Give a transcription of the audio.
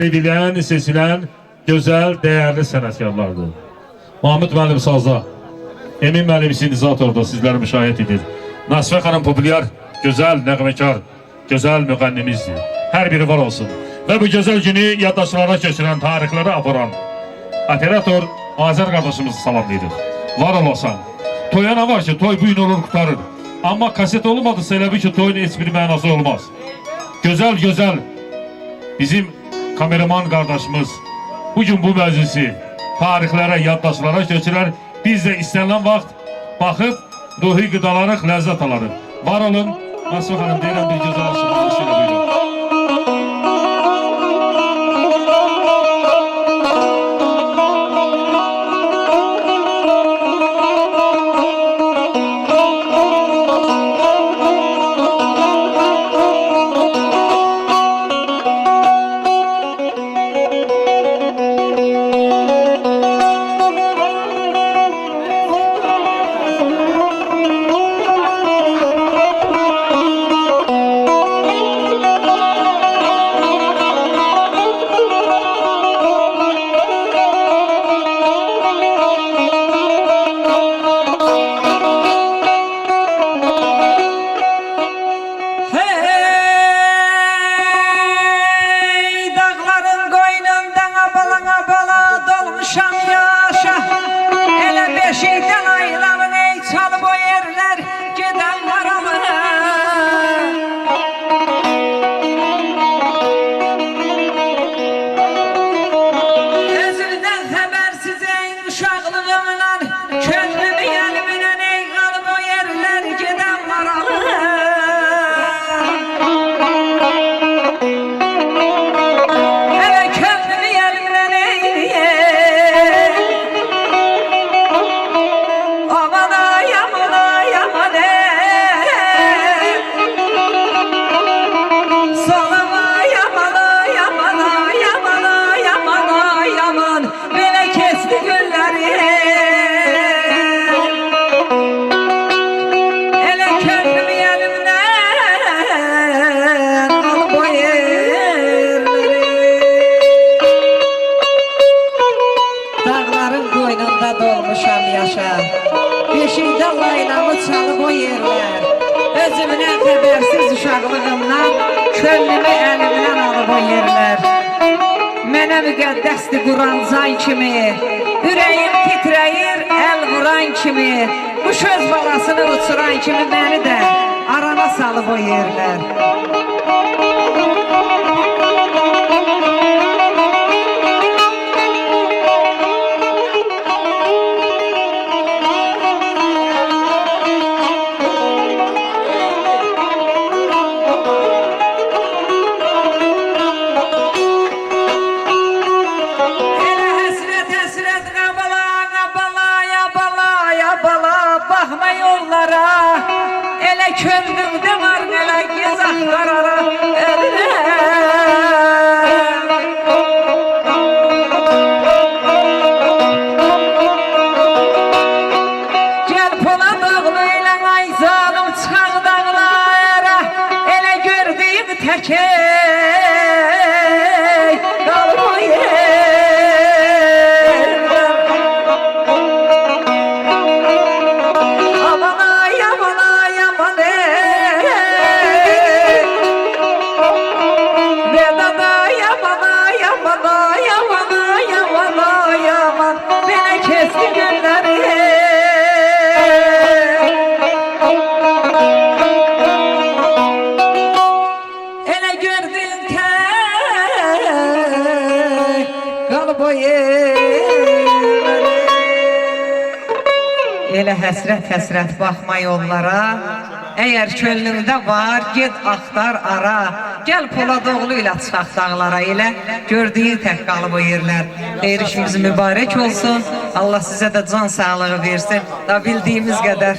Edilen, seçilen gözəl, dəyərli sənətkarlardır. Mahmud müəllim sazda, Emin müəllim sinizatorda sizləri müşahidə edir. Nasifə xanım populyar, gözəl, nəğməkar, gözəl müğənnimizdir. Hər biri var olsun. Və bu gözəl günü yaddaşlara köçürən, tarixlərə aparan operator Azər qardaşımızı salamlayırıq. Var olasan. Toya nə var ki, toy bu gün olur, qutarır. Amma kaset olmadısa elə bir ki, toyun heç bir mənası olmaz. Gözəl, bizim kameraman qardaşımız bugün bu məclisi tarixlərə, yaddaşlara köçürər. Biz də istənilən vaxt baxıb, ruhi qidalarıq, ləzzət alarıq. Var olun, Nasifə xanım deyirəm bir gözəl olsun. Buyurun. Beşikdə laylamı çalıb o yerlər. Özümdən xəbərsiz uşaqlığımdan könlümü əlimdən alıb o yerlər. Mənə müqəddəsdir Quran can kimi, ürəyim titrəyir əl vuran kimi, bu söz balasını uçuran kimi məni də arana salıb o yerlər. Baxma yollara, elə könlümdə var elə gezaq qarara, Gəl Polad oğlu ilə ay zalım çıxaq dağlara, elə gördüyüm təkey qalıb o yer. Elə həsrət baxma yollara, əgər könlündə var, get axtar ara. Gəl Poladoğlu ilə çıxaq dağlara, elə gördüyün tək qalıb o yerlər. Xeyir-işimiz mübarək olsun, Allah sizə də can sağlığı versin, da bildiyimiz qədər.